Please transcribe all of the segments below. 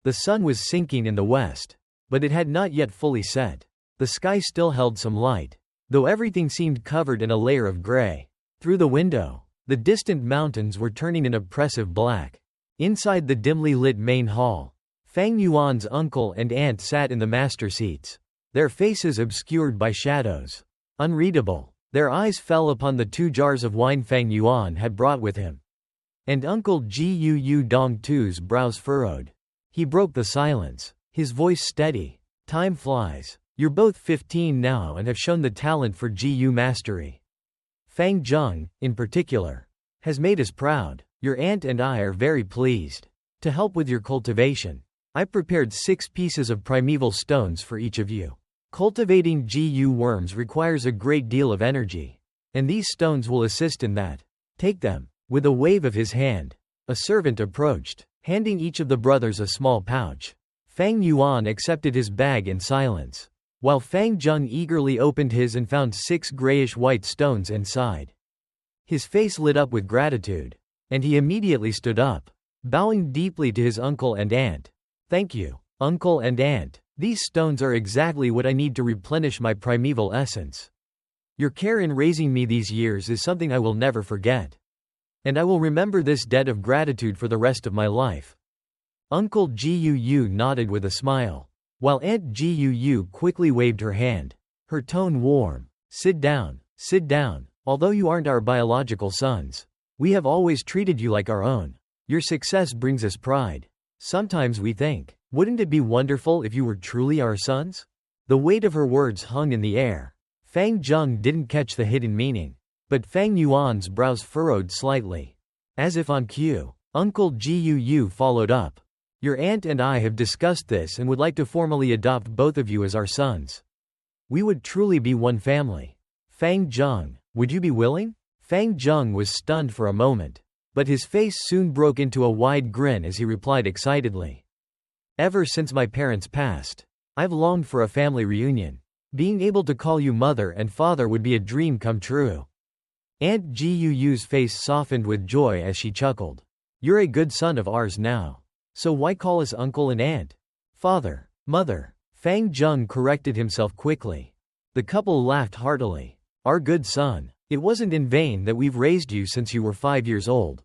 The sun was sinking in the west, but it had not yet fully set. The sky still held some light, though everything seemed covered in a layer of gray. Through the window, the distant mountains were turning an oppressive black. Inside the dimly lit main hall, Fang Yuan's uncle and aunt sat in the master seats, their faces obscured by shadows. Unreadable, their eyes fell upon the 2 jars of wine Fang Yuan had brought with him. And Uncle Gu Dongtu's brows furrowed. He broke the silence, his voice steady. Time flies. You're both 15 now and have shown the talent for Gu mastery. Fang Zheng, in particular, has made us proud. Your aunt and I are very pleased. To help with your cultivation, I prepared 6 pieces of primeval stones for each of you. Cultivating Gu worms requires a great deal of energy, and these stones will assist in that. Take them. With a wave of his hand, a servant approached, handing each of the brothers a small pouch. Fang Yuan accepted his bag in silence, while Fang Zheng eagerly opened his and found 6 grayish-white stones inside. His face lit up with gratitude, and he immediately stood up, bowing deeply to his uncle and aunt. Thank you, uncle and aunt. These stones are exactly what I need to replenish my primeval essence. Your care in raising me these years is something I will never forget. And I will remember this debt of gratitude for the rest of my life. Uncle Gu nodded with a smile, while Aunt Gu quickly waved her hand, her tone warm. Sit down, sit down. Although you aren't our biological sons, we have always treated you like our own. Your success brings us pride. Sometimes we think, wouldn't it be wonderful if you were truly our sons? The weight of her words hung in the air. Fang Zheng didn't catch the hidden meaning, but Fang Yuan's brows furrowed slightly. As if on cue, Uncle Gu followed up. Your aunt and I have discussed this and would like to formally adopt both of you as our sons. We would truly be one family. Fang Zheng, would you be willing? Fang Zheng was stunned for a moment, but his face soon broke into a wide grin as he replied excitedly. Ever since my parents passed, I've longed for a family reunion. Being able to call you mother and father would be a dream come true. Aunt Gu's face softened with joy as she chuckled. You're a good son of ours now. So why call us uncle and aunt? Father, mother. Fang Zheng corrected himself quickly. The couple laughed heartily. Our good son. It wasn't in vain that we've raised you since you were 5 years old,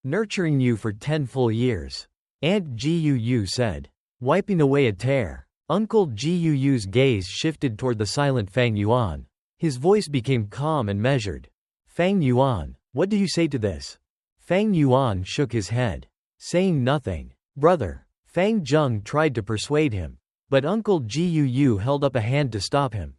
nurturing you for 10 full years. Aunt Gu said, wiping away a tear. Uncle Gu's gaze shifted toward the silent Fang Yuan. His voice became calm and measured. Fang Yuan, what do you say to this? Fang Yuan shook his head, saying nothing. Brother. Fang Zheng tried to persuade him, but Uncle Gu held up a hand to stop him.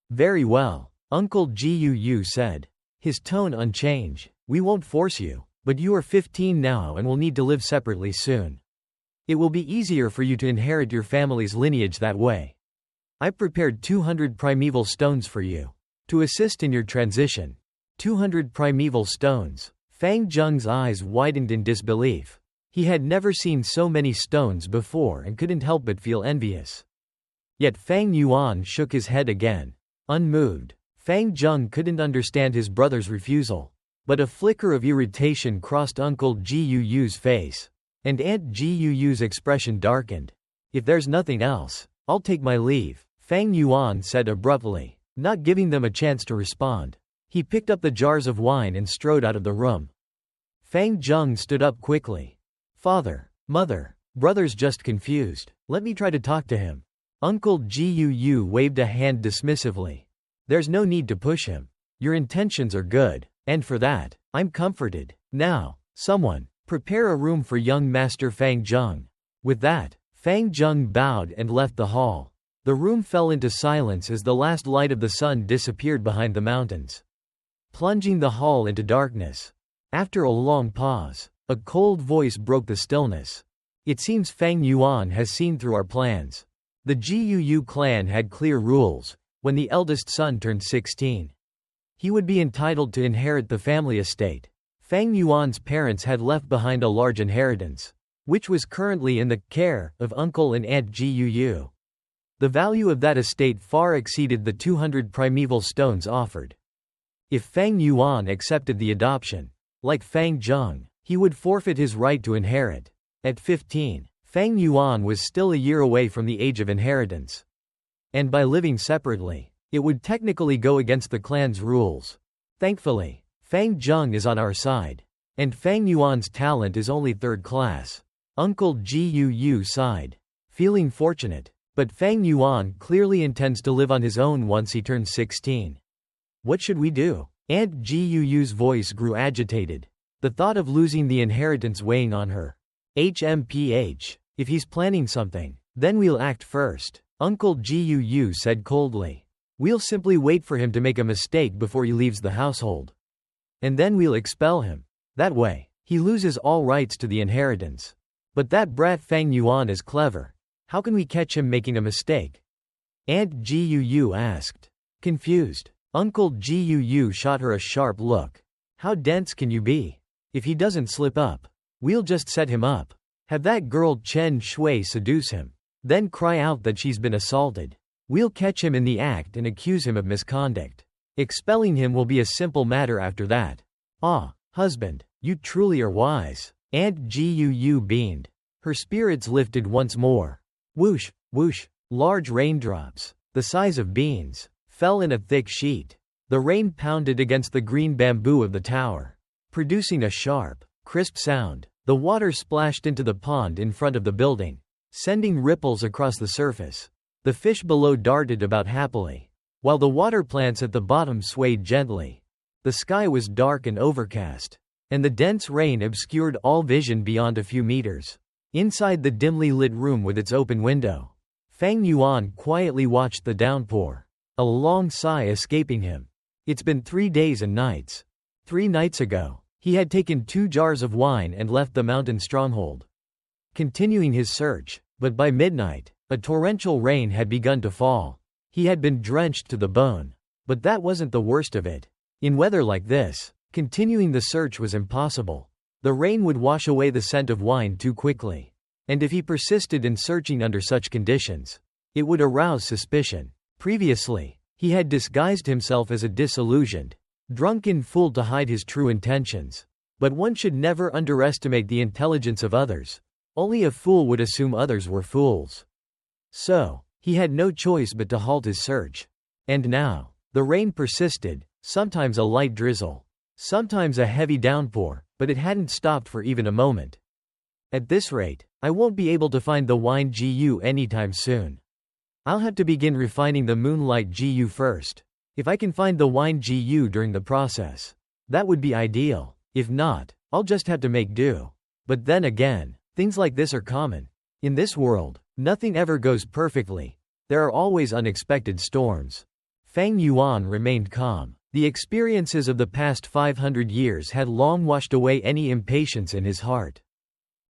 Very well, Uncle Gu said, his tone unchanged. We won't force you, but you are 15 now and will need to live separately soon. It will be easier for you to inherit your family's lineage that way. I prepared 200 primeval stones for you, to assist in your transition. 200 primeval stones. Fang Zheng's eyes widened in disbelief. He had never seen so many stones before and couldn't help but feel envious. Yet Fang Yuan shook his head again, unmoved. Fang Zheng couldn't understand his brother's refusal, but a flicker of irritation crossed Uncle Gu's face, and Aunt Gu's expression darkened. If there's nothing else, I'll take my leave, Fang Yuan said abruptly, not giving them a chance to respond. He picked up the jars of wine and strode out of the room. Fang Zheng stood up quickly. Father, mother, brother's just confused. Let me try to talk to him. Uncle Gu waved a hand dismissively. There's no need to push him. Your intentions are good, and for that, I'm comforted. Now, someone, prepare a room for young Master Fang Zheng. With that, Fang Zheng bowed and left the hall. The room fell into silence as the last light of the sun disappeared behind the mountains, plunging the hall into darkness. After a long pause, a cold voice broke the stillness. It seems Fang Yuan has seen through our plans. The Gu clan had clear rules. When the eldest son turned 16, he would be entitled to inherit the family estate. Fang Yuan's parents had left behind a large inheritance, which was currently in the care of Uncle and Aunt Gu. The value of that estate far exceeded the 200 primeval stones offered. If Fang Yuan accepted the adoption, like Fang Zheng, he would forfeit his right to inherit. At 15, Fang Yuan was still a year away from the age of inheritance. And by living separately, it would technically go against the clan's rules. Thankfully, Fang Zheng is on our side. And Fang Yuan's talent is only third class. Uncle Gu sighed, feeling fortunate. But Fang Yuan clearly intends to live on his own once he turns 16. What should we do? Aunt Gu's voice grew agitated, the thought of losing the inheritance weighing on her. HMPH. If he's planning something, then we'll act first, Uncle Gu said coldly. We'll simply wait for him to make a mistake before he leaves the household. And then we'll expel him. That way, he loses all rights to the inheritance. But that brat Fang Yuan is clever. How can we catch him making a mistake? Aunt Gu asked. Confused, Uncle Gu shot her a sharp look. How dense can you be? If he doesn't slip up, we'll just set him up. Have that girl Chen Shui seduce him. Then cry out that she's been assaulted. We'll catch him in the act and accuse him of misconduct. Expelling him will be a simple matter after that. Ah, husband, you truly are wise. Aunt Gu beamed. Her spirits lifted once more. Whoosh, whoosh, large raindrops, the size of beans, fell in a thick sheet. The rain pounded against the green bamboo of the tower, producing a sharp, crisp sound. The water splashed into the pond in front of the building, sending ripples across the surface. The fish below darted about happily, while the water plants at the bottom swayed gently. The sky was dark and overcast, and the dense rain obscured all vision beyond a few meters. Inside the dimly lit room with its open window, Fang Yuan quietly watched the downpour, a long sigh escaping him. It's been 3 days and nights. 3 nights ago, he had taken 2 jars of wine and left the mountain stronghold, continuing his search, but by midnight, a torrential rain had begun to fall. He had been drenched to the bone. But that wasn't the worst of it. In weather like this, continuing the search was impossible. The rain would wash away the scent of wine too quickly. And if he persisted in searching under such conditions, it would arouse suspicion. Previously, he had disguised himself as a disillusioned, drunken fool to hide his true intentions. But one should never underestimate the intelligence of others. Only a fool would assume others were fools. So, he had no choice but to halt his search. And now, the rain persisted, sometimes a light drizzle, sometimes a heavy downpour, but it hadn't stopped for even a moment. At this rate, I won't be able to find the wine Gu anytime soon. I'll have to begin refining the moonlight Gu first. If I can find the wine Gu during the process, that would be ideal. If not, I'll just have to make do. But then again, things like this are common. In this world, nothing ever goes perfectly. There are always unexpected storms. Fang Yuan remained calm. The experiences of the past 500 years had long washed away any impatience in his heart.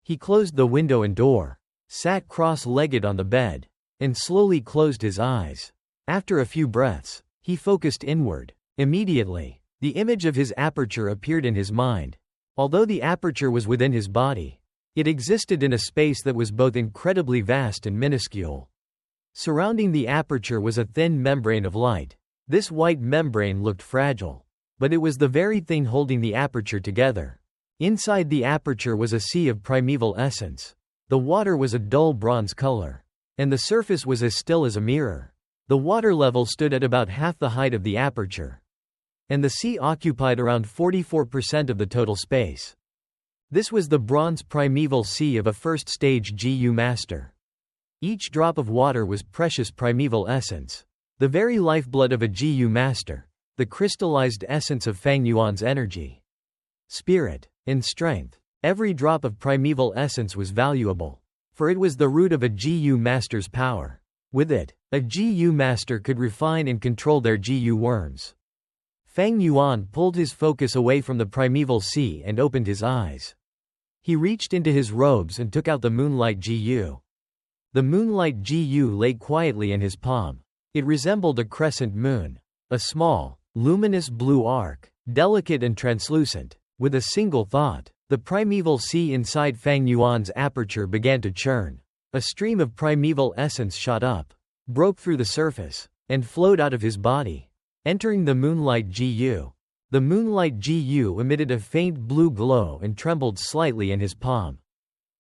He closed the window and door, sat cross-legged on the bed, and slowly closed his eyes. After a few breaths, he focused inward. Immediately, the image of his aperture appeared in his mind. Although the aperture was within his body, it existed in a space that was both incredibly vast and minuscule. Surrounding the aperture was a thin membrane of light. This white membrane looked fragile, but it was the very thing holding the aperture together. Inside the aperture was a sea of primeval essence. The water was a dull bronze color, and the surface was as still as a mirror. The water level stood at about half the height of the aperture, and the sea occupied around 44% of the total space. This was the bronze primeval sea of a first-stage Gu Master. Each drop of water was precious primeval essence. The very lifeblood of a Gu Master, the crystallized essence of Fang Yuan's energy, spirit, and strength. Every drop of primeval essence was valuable, for it was the root of a Gu Master's power. With it, a Gu Master could refine and control their Gu worms. Fang Yuan pulled his focus away from the primeval sea and opened his eyes. He reached into his robes and took out the moonlight Gu. The moonlight Gu lay quietly in his palm. It resembled a crescent moon, a small, luminous blue arc, delicate and translucent. With a single thought, the primeval sea inside Fang Yuan's aperture began to churn. A stream of primeval essence shot up, broke through the surface, and flowed out of his body, entering the moonlight Gu. The moonlight Gu emitted a faint blue glow and trembled slightly in his palm.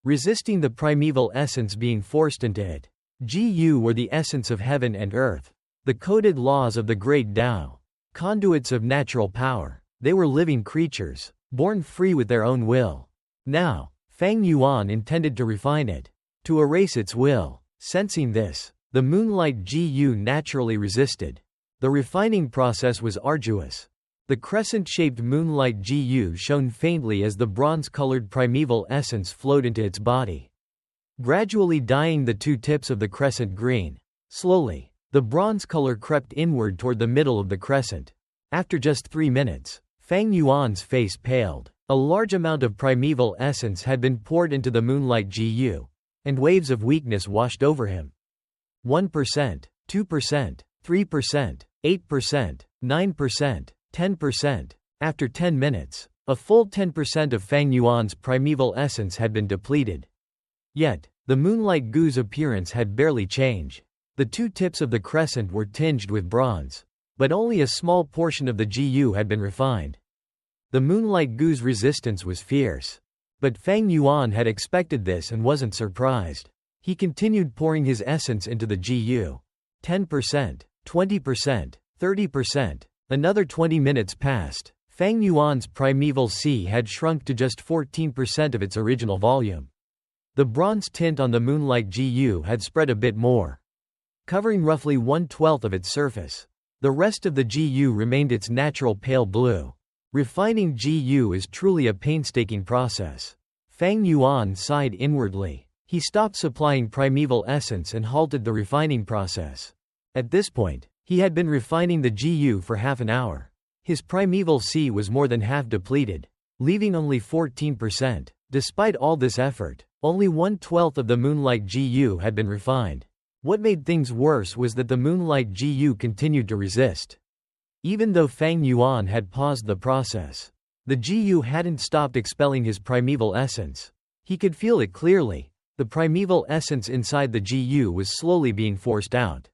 resisting the primeval essence being forced into it. Gu were the essence of heaven and earth, the coded laws of the great Tao, conduits of natural power. They were living creatures, born free with their own will. Now, Fang Yuan intended to refine it, to erase its will. Sensing this, the moonlight Gu naturally resisted. The refining process was arduous. The crescent-shaped moonlight Gu shone faintly as the bronze-colored primeval essence flowed into its body, gradually dyeing the two tips of the crescent green. Slowly, the bronze color crept inward toward the middle of the crescent. After just 3 minutes, Fang Yuan's face paled. A large amount of primeval essence had been poured into the moonlight Gu, and waves of weakness washed over him. 1%, 2%, 3%, 8%, 9%, 10%. After 10 minutes, a full 10% of Fang Yuan's primeval essence had been depleted. Yet, the moonlight Gu's appearance had barely changed. The two tips of the crescent were tinged with bronze, but only a small portion of the Gu had been refined. The moonlight Gu's resistance was fierce. But Fang Yuan had expected this and wasn't surprised. He continued pouring his essence into the Gu. 10%, 20%, 30%. Another 20 minutes passed. Fang Yuan's primeval sea had shrunk to just 14% of its original volume. The bronze tint on the moonlight Gu had spread a bit more, covering roughly 1/12 of its surface. The rest of the Gu remained its natural pale blue. Refining Gu is truly a painstaking process. Fang Yuan sighed inwardly. He stopped supplying primeval essence and halted the refining process. At this point, he had been refining the Gu for half an hour. His primeval sea was more than half depleted, leaving only 14%. Despite all this effort, only 1/12 of the moonlight Gu had been refined. What made things worse was that the moonlight Gu continued to resist. Even though Fang Yuan had paused the process, the Gu hadn't stopped expelling his primeval essence. He could feel it clearly. The primeval essence inside the Gu was slowly being forced out,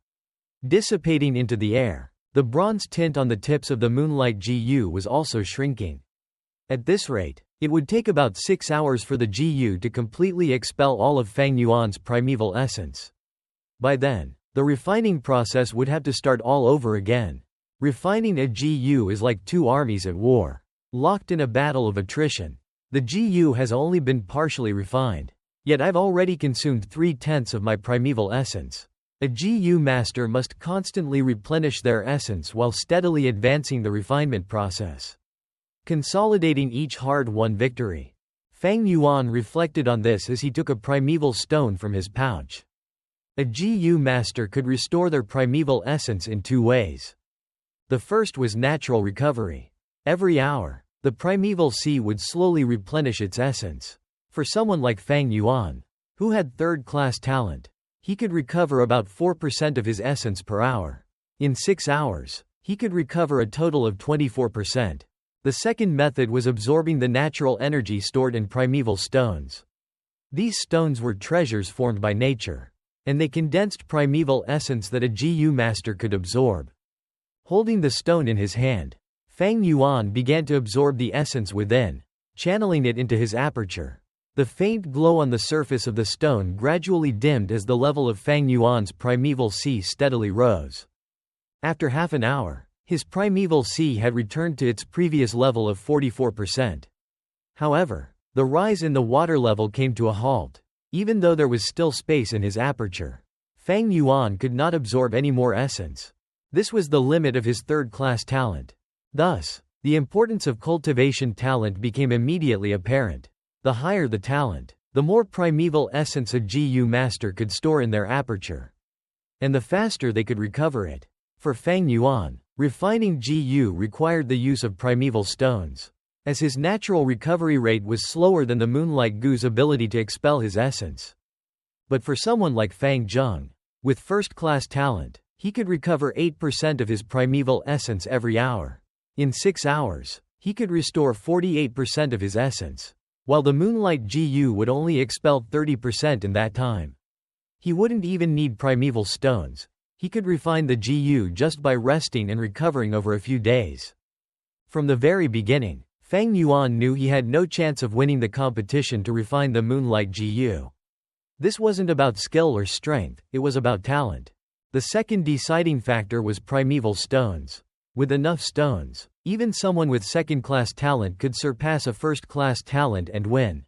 dissipating into the air. The bronze tint on the tips of the moonlight Gu was also shrinking. At this rate, it would take about 6 hours for the Gu to completely expel all of Fang Yuan's primeval essence. By then, the refining process would have to start all over again. Refining a Gu is like two armies at war, locked in a battle of attrition. The Gu has only been partially refined, yet I've already consumed 3/10 of my primeval essence. A Gu master must constantly replenish their essence while steadily advancing the refinement process, consolidating each hard-won victory. Fang Yuan reflected on this as he took a primeval stone from his pouch. A Gu master could restore their primeval essence in two ways. The first was natural recovery. Every hour, the primeval sea would slowly replenish its essence. For someone like Fang Yuan, who had third-class talent, he could recover about 4% of his essence per hour. In 6 hours, he could recover a total of 24%. The second method was absorbing the natural energy stored in primeval stones. These stones were treasures formed by nature, and they condensed primeval essence that a Gu master could absorb. Holding the stone in his hand, Fang Yuan began to absorb the essence within, channeling it into his aperture. The faint glow on the surface of the stone gradually dimmed as the level of Fang Yuan's primeval sea steadily rose. After half an hour, his primeval sea had returned to its previous level of 44%. However, the rise in the water level came to a halt. Even though there was still space in his aperture, Fang Yuan could not absorb any more essence. This was the limit of his third-class talent. Thus, the importance of cultivation talent became immediately apparent. The higher the talent, the more primeval essence a Gu master could store in their aperture, and the faster they could recover it. For Fang Yuan, refining Gu required the use of primeval stones, as his natural recovery rate was slower than the moonlight Gu's ability to expel his essence. But for someone like Fang Zheng, with first-class talent, he could recover 8% of his primeval essence every hour. In 6 hours, he could restore 48% of his essence, while the moonlight Gu would only expel 30% in that time. He wouldn't even need primeval stones. He could refine the Gu just by resting and recovering over a few days. From the very beginning, Fang Yuan knew he had no chance of winning the competition to refine the Moonlight GU. This wasn't about skill or strength, it was about talent. The second deciding factor was primeval stones. With enough stones, even someone with second-class talent could surpass a first-class talent and win.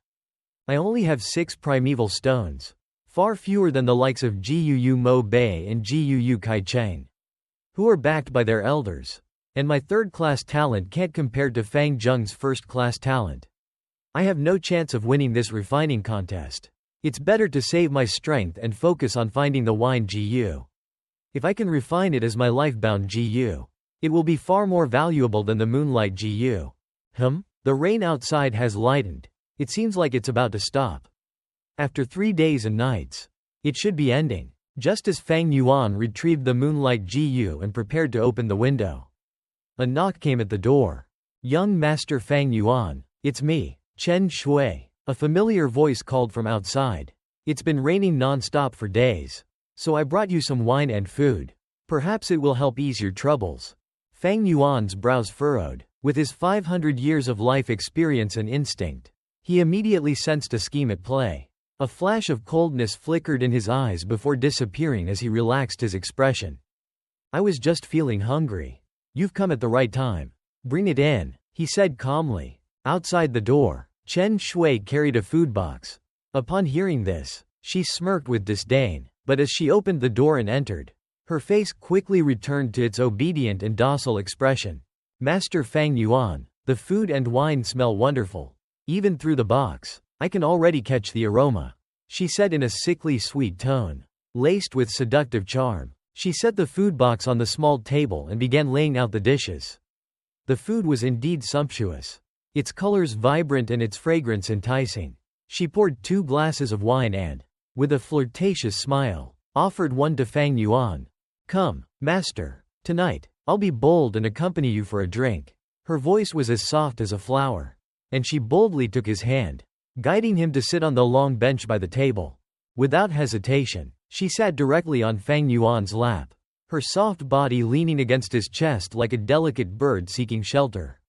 I only have 6 primeval stones. Far fewer than the likes of Jiu Mo Bei and Jiu Kai Cheng, who are backed by their elders. And my third-class talent can't compare to Fang Zheng's first-class talent. I have no chance of winning this refining contest. It's better to save my strength and focus on finding the wine GU. If I can refine it as my life-bound GU, it will be far more valuable than the Moonlight GU. The rain outside has lightened. It seems like it's about to stop. After 3 days and nights, it should be ending. Just as Fang Yuan retrieved the Moonlight GU and prepared to open the window, a knock came at the door. Young Master Fang Yuan, it's me, Chen Shui. A familiar voice called from outside. It's been raining non-stop for days, so I brought you some wine and food. Perhaps it will help ease your troubles. Fang Yuan's brows furrowed. With his 500 years of life experience and instinct, he immediately sensed a scheme at play. A flash of coldness flickered in his eyes before disappearing as he relaxed his expression. I was just feeling hungry. You've come at the right time. Bring it in, he said calmly. Outside the door, Chen Shui carried a food box. Upon hearing this, she smirked with disdain, but as she opened the door and entered, her face quickly returned to its obedient and docile expression. Master Fang Yuan, the food and wine smell wonderful. Even through the box, I can already catch the aroma, she said in a sickly sweet tone, laced with seductive charm. She set the food box on the small table and began laying out the dishes. The food was indeed sumptuous, its colors vibrant and its fragrance enticing. She poured 2 glasses of wine and, with a flirtatious smile, offered one to Fang Yuan. Come, master. Tonight, I'll be bold and accompany you for a drink. Her voice was as soft as a flower, and she boldly took his hand, guiding him to sit on the long bench by the table. Without hesitation, she sat directly on Fang Yuan's lap, her soft body leaning against his chest like a delicate bird seeking shelter.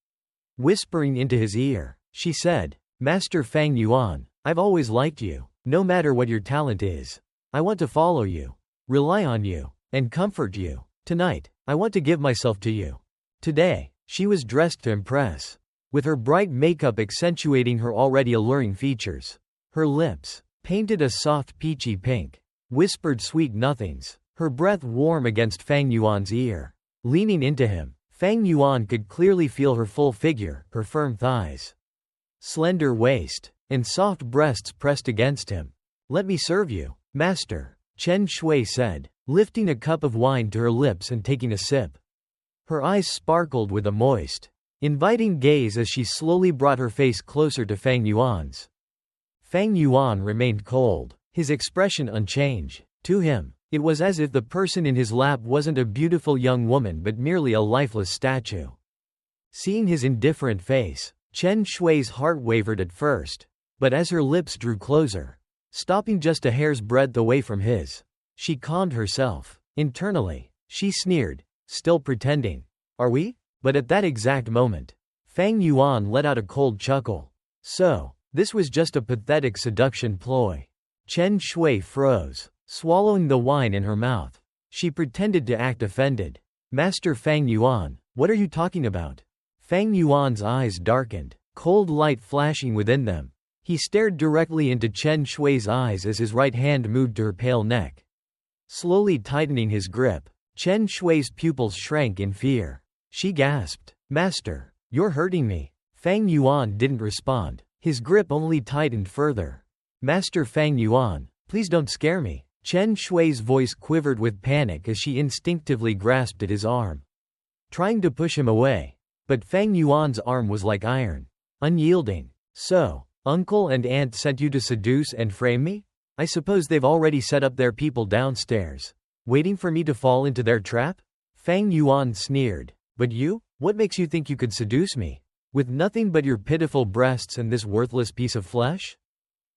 Whispering into his ear, she said, Master Fang Yuan, I've always liked you. No matter what your talent is, I want to follow you, rely on you, and comfort you. Tonight, I want to give myself to you. Today, she was dressed to impress, with her bright makeup accentuating her already alluring features. Her lips, painted a soft peachy pink, whispered sweet nothings, her breath warm against Fang Yuan's ear. Leaning into him, Fang Yuan could clearly feel her full figure, her firm thighs, slender waist, and soft breasts pressed against him. Let me serve you, master, Chen Shui said, lifting a cup of wine to her lips and taking a sip. Her eyes sparkled with a moist, inviting gaze as she slowly brought her face closer to Fang Yuan's. Fang Yuan remained cold, his expression unchanged. To him, it was as if the person in his lap wasn't a beautiful young woman but merely a lifeless statue. Seeing his indifferent face, Chen Shui's heart wavered at first, but as her lips drew closer, stopping just a hair's breadth away from his, she calmed herself. Internally, she sneered, still pretending, "Are we?" But at that exact moment, Fang Yuan let out a cold chuckle. So, this was just a pathetic seduction ploy. Chen Shui froze, swallowing the wine in her mouth. She pretended to act offended. Master Fang Yuan, what are you talking about? Fang Yuan's eyes darkened, cold light flashing within them. He stared directly into Chen Shui's eyes as his right hand moved to her pale neck. Slowly tightening his grip, Chen Shui's pupils shrank in fear. She gasped, "Master, you're hurting me." Fang Yuan didn't respond. His grip only tightened further. "Master Fang Yuan, please don't scare me." Chen Shui's voice quivered with panic as she instinctively grasped at his arm, trying to push him away. But Fang Yuan's arm was like iron, unyielding. "So, uncle and aunt sent you to seduce and frame me? I suppose they've already set up their people downstairs, waiting for me to fall into their trap?" Fang Yuan sneered. "But you? What makes you think you could seduce me? With nothing but your pitiful breasts and this worthless piece of flesh?"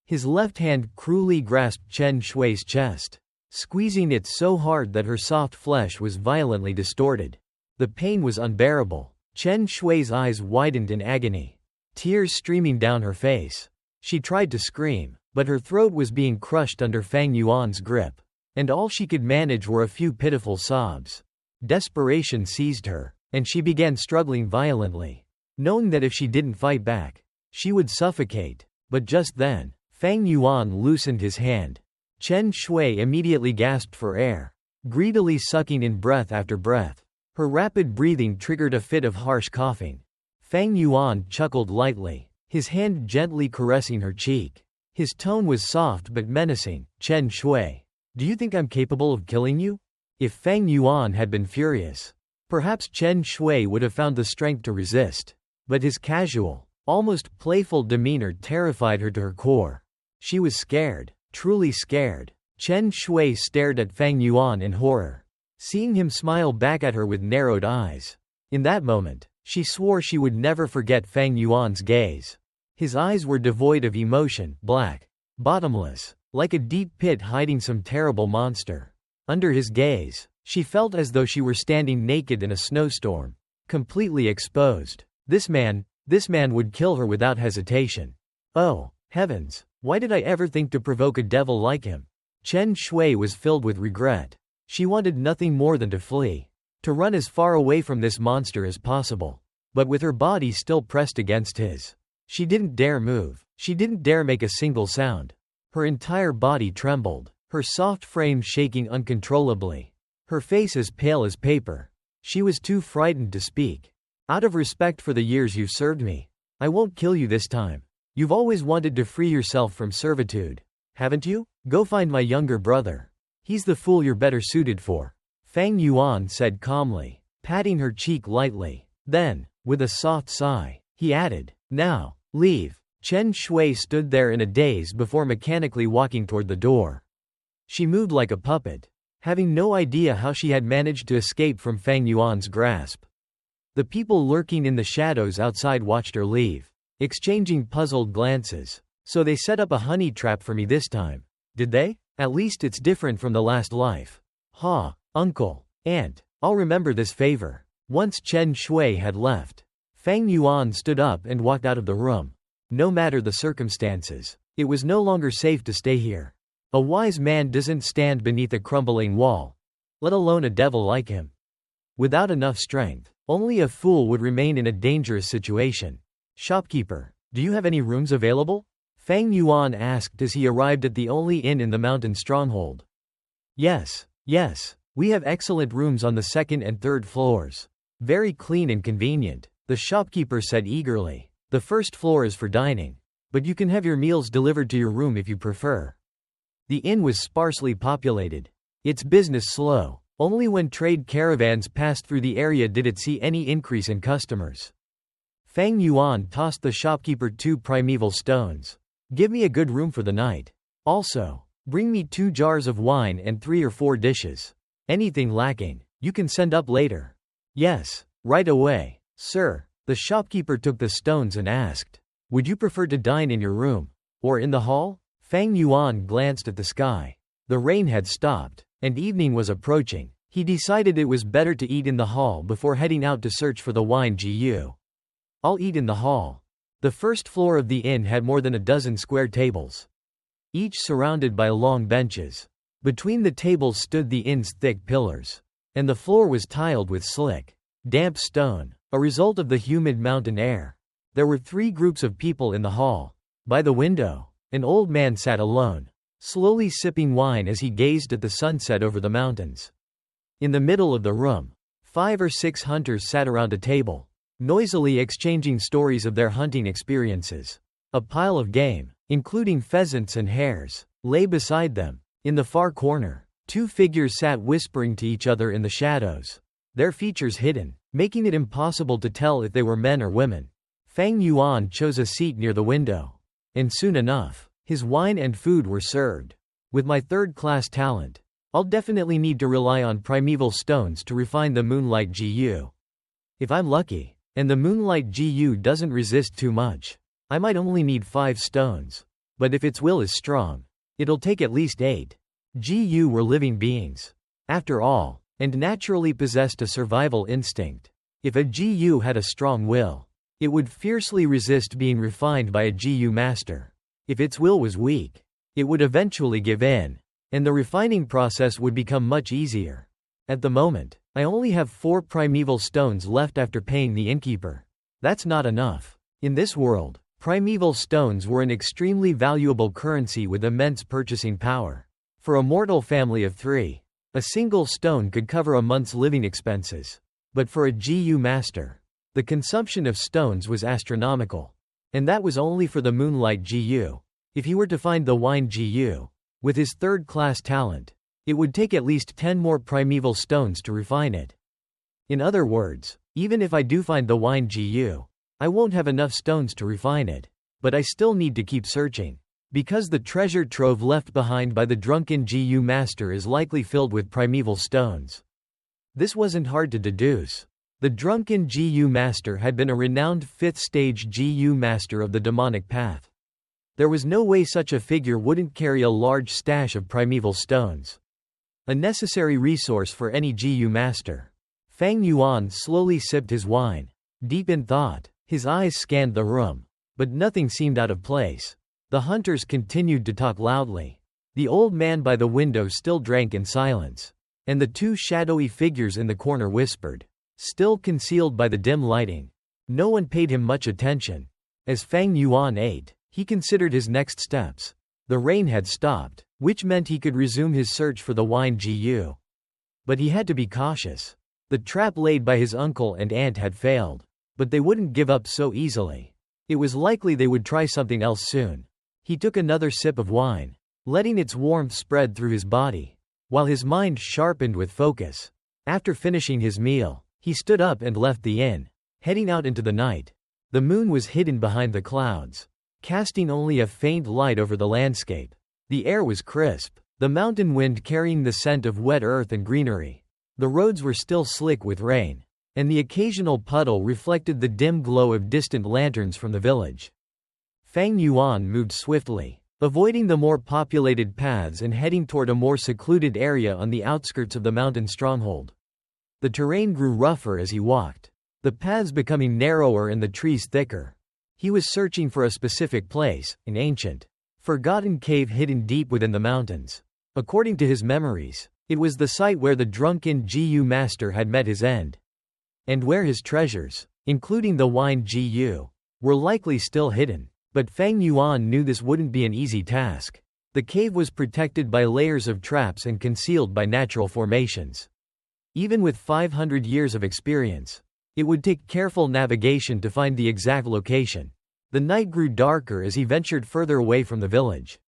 His left hand cruelly grasped Chen Shui's chest, squeezing it so hard that her soft flesh was violently distorted. The pain was unbearable. Chen Shui's eyes widened in agony. tears streaming down her face. She tried to scream, but her throat was being crushed under Fang Yuan's grip, and all she could manage were a few pitiful sobs. Desperation seized her, and she began struggling violently, knowing that if she didn't fight back, she would suffocate. But just then, Fang Yuan loosened his hand. Chen Shui immediately gasped for air, greedily sucking in breath after breath. Her rapid breathing triggered a fit of harsh coughing. Fang Yuan chuckled lightly, his hand gently caressing her cheek. His tone was soft but menacing. Chen Shui, do you think I'm capable of killing you? If Fang Yuan had been furious, perhaps Chen Shui would have found the strength to resist. But his casual, almost playful demeanor terrified her to her core. She was scared, truly scared. Chen Shui stared at Fang Yuan in horror, seeing him smile back at her with narrowed eyes. In that moment, she swore she would never forget Fang Yuan's gaze. His eyes were devoid of emotion, black, bottomless, like a deep pit hiding some terrible monster. Under his gaze, she felt as though she were standing naked in a snowstorm, completely exposed. This man would kill her without hesitation. Oh, heavens, why did I ever think to provoke a devil like him? Chen Shui was filled with regret. She wanted nothing more than to flee, to run as far away from this monster as possible. But with her body still pressed against his, she didn't dare move. She didn't dare make a single sound. Her entire body trembled, her soft frame shaking uncontrollably, her face as pale as paper. She was too frightened to speak. Out of respect for the years you've served me, I won't kill you this time. You've always wanted to free yourself from servitude, haven't you? Go find my younger brother. He's the fool you're better suited for. Fang Yuan said calmly, patting her cheek lightly. Then, with a soft sigh, he added, now, leave. Chen Shui stood there in a daze before mechanically walking toward the door. She moved like a puppet, having no idea how she had managed to escape from Fang Yuan's grasp. The people lurking in the shadows outside watched her leave, exchanging puzzled glances. So they set up a honey trap for me this time, did they? At least it's different from the last life. Ha, uncle, aunt, I'll remember this favor. Once Chen Shui had left, Fang Yuan stood up and walked out of the room. No matter the circumstances, it was no longer safe to stay here. A wise man doesn't stand beneath a crumbling wall, let alone a devil like him. Without enough strength, only a fool would remain in a dangerous situation. Shopkeeper, do you have any rooms available? Fang Yuan asked as he arrived at the only inn in the mountain stronghold. Yes, we have excellent rooms on the second and third floors. Very clean and convenient, the shopkeeper said eagerly. The first floor is for dining, but you can have your meals delivered to your room if you prefer. The inn was sparsely populated, its business slow. Only when trade caravans passed through the area did it see any increase in customers. Fang Yuan tossed the shopkeeper 2 primeval stones. Give me a good room for the night. Also, bring me 2 jars of wine and 3 or 4 dishes. Anything lacking, you can send up later. Yes, right away, sir. The shopkeeper took the stones and asked, would you prefer to dine in your room, or in the hall? Fang Yuan glanced at the sky. The rain had stopped, and evening was approaching. He decided it was better to eat in the hall before heading out to search for the wine Gu. I'll eat in the hall. The first floor of the inn had more than a dozen square tables, each surrounded by long benches. Between the tables stood the inn's thick pillars, and the floor was tiled with slick, damp stone, a result of the humid mountain air. There were 3 groups of people in the hall. By the window, an old man sat alone, slowly sipping wine as he gazed at the sunset over the mountains. In the middle of the room, 5 or 6 hunters sat around a table, noisily exchanging stories of their hunting experiences. A pile of game, including pheasants and hares, lay beside them. In the far corner, 2 figures sat whispering to each other in the shadows, their features hidden, making it impossible to tell if they were men or women. Fang Yuan chose a seat near the window, and soon enough, his wine and food were served. With my third-class talent, I'll definitely need to rely on primeval stones to refine the Moonlight Gu. If I'm lucky, and the Moonlight Gu doesn't resist too much, I might only need 5 stones. But if its will is strong, it'll take at least 8. Gu were living beings, after all, and naturally possessed a survival instinct. If a Gu had a strong will, It would fiercely resist being refined by a Gu master. If its will was weak, it would eventually give in, and the refining process would become much easier. At the moment, I only have 4 primeval stones left after paying the innkeeper. That's not enough. In this world, primeval stones were an extremely valuable currency with immense purchasing power. For a mortal family of 3, a single stone could cover a month's living expenses. But for a Gu master, the consumption of stones was astronomical. And that was only for the moonlight Gu. If he were to find the wine Gu, with his third-class talent, it would take at least 10 more primeval stones to refine it. In other words, even if I do find the wine Gu, I won't have enough stones to refine it. But I still need to keep searching. Because the treasure trove left behind by the Drunken Gu Master is likely filled with primeval stones. This wasn't hard to deduce. The Drunken Gu Master had been a renowned 5th-stage Gu Master of the demonic path. There was no way such a figure wouldn't carry a large stash of primeval stones. A necessary resource for any Gu Master. Fang Yuan slowly sipped his wine. Deep in thought, his eyes scanned the room. But nothing seemed out of place. The hunters continued to talk loudly. The old man by the window still drank in silence. And the 2 shadowy figures in the corner whispered, still concealed by the dim lighting. No one paid him much attention. As Fang Yuan ate, he considered his next steps. The rain had stopped, which meant he could resume his search for the wine Gu. But he had to be cautious. The trap laid by his uncle and aunt had failed. But they wouldn't give up so easily. It was likely they would try something else soon. He took another sip of wine, letting its warmth spread through his body, while his mind sharpened with focus. After finishing his meal, he stood up and left the inn, heading out into the night. The moon was hidden behind the clouds, casting only a faint light over the landscape. The air was crisp, the mountain wind carrying the scent of wet earth and greenery. The roads were still slick with rain, and the occasional puddle reflected the dim glow of distant lanterns from the village. Fang Yuan moved swiftly, avoiding the more populated paths and heading toward a more secluded area on the outskirts of the mountain stronghold. The terrain grew rougher as he walked, the paths becoming narrower and the trees thicker. He was searching for a specific place, an ancient, forgotten cave hidden deep within the mountains. According to his memories, it was the site where the Drunken Gu Master had met his end, and where his treasures, including the wine Gu, were likely still hidden. But Fang Yuan knew this wouldn't be an easy task. The cave was protected by layers of traps and concealed by natural formations. Even with 500 years of experience, it would take careful navigation to find the exact location. The night grew darker as he ventured further away from the village.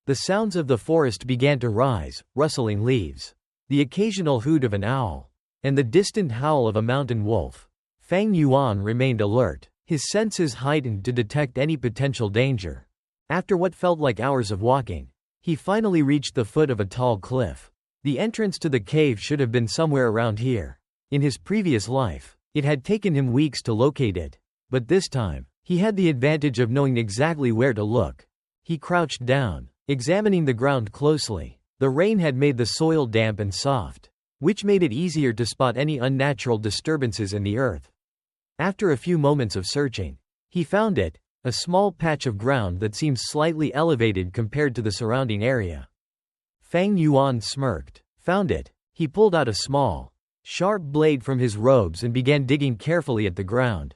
The sounds of the forest began to rise, rustling leaves, the occasional hoot of an owl, and the distant howl of a mountain wolf. Fang Yuan remained alert, his senses heightened to detect any potential danger. After what felt like hours of walking, he finally reached the foot of a tall cliff. The entrance to the cave should have been somewhere around here. In his previous life, it had taken him weeks to locate it. But this time, he had the advantage of knowing exactly where to look. He crouched down, examining the ground closely. The rain had made the soil damp and soft, which made it easier to spot any unnatural disturbances in the earth. After a few moments of searching, he found it, a small patch of ground that seemed slightly elevated compared to the surrounding area. Fang Yuan smirked. Found it. He pulled out a small, sharp blade from his robes and began digging carefully at the ground.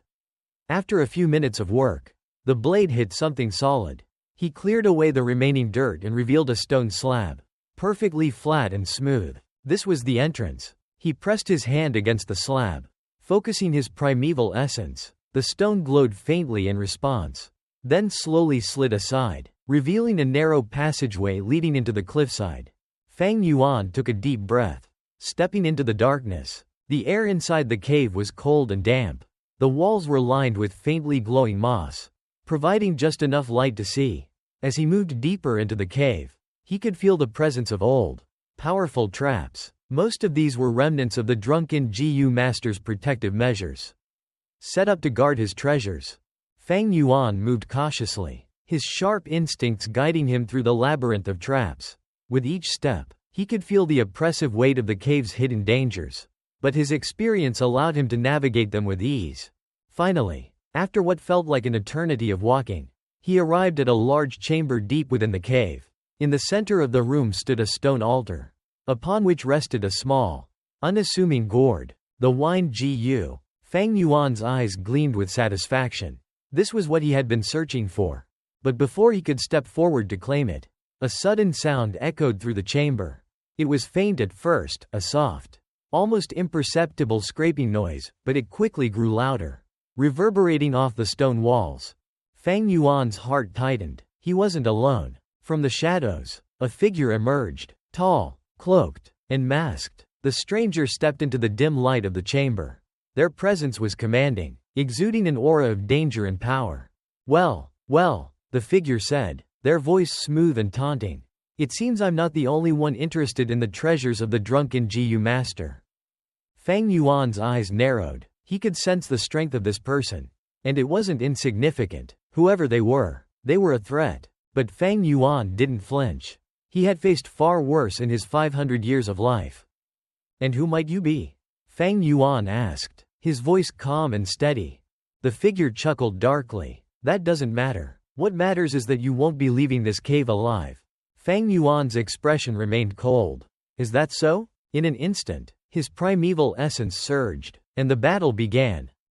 After a few minutes of work, the blade hit something solid. He cleared away the remaining dirt and revealed a stone slab, perfectly flat and smooth. This was the entrance. He pressed his hand against the slab, focusing his primeval essence. The stone glowed faintly in response, then slowly slid aside, revealing a narrow passageway leading into the cliffside. Fang Yuan took a deep breath. Stepping into the darkness, the air inside the cave was cold and damp. The walls were lined with faintly glowing moss, providing just enough light to see. As he moved deeper into the cave, he could feel the presence of old, powerful traps. Most of these were remnants of the Drunken Gu Master's protective measures, set up to guard his treasures. Fang Yuan moved cautiously, his sharp instincts guiding him through the labyrinth of traps. With each step, he could feel the oppressive weight of the cave's hidden dangers, but his experience allowed him to navigate them with ease. Finally, After what felt like an eternity of walking, he arrived at a large chamber deep within the cave. In the center of the room stood a stone altar, upon which rested a small, unassuming gourd. The wine Gu. Fang Yuan's eyes gleamed with satisfaction. This was what he had been searching for. But before he could step forward to claim it, a sudden sound echoed through the chamber. It was faint at first, a soft, almost imperceptible scraping noise, but it quickly grew louder, reverberating off the stone walls. Fang Yuan's heart tightened. He wasn't alone. From the shadows, a figure emerged, tall, cloaked, and masked. The stranger stepped into the dim light of the chamber. Their presence was commanding, exuding an aura of danger and power. Well, the figure said, their voice smooth and taunting. It seems I'm not the only one interested in the treasures of the Drunken Gu Master. Fang Yuan's eyes narrowed. He could sense the strength of this person. And it wasn't insignificant. Whoever they were a threat. But Fang Yuan didn't flinch. He had faced far worse in his 500 years of life. And who might you be? Fang Yuan asked, his voice calm and steady. The figure chuckled darkly. That doesn't matter. What matters is that you won't be leaving this cave alive. Fang Yuan's expression remained cold. Is that so? In an instant, his primeval essence surged, and the battle began.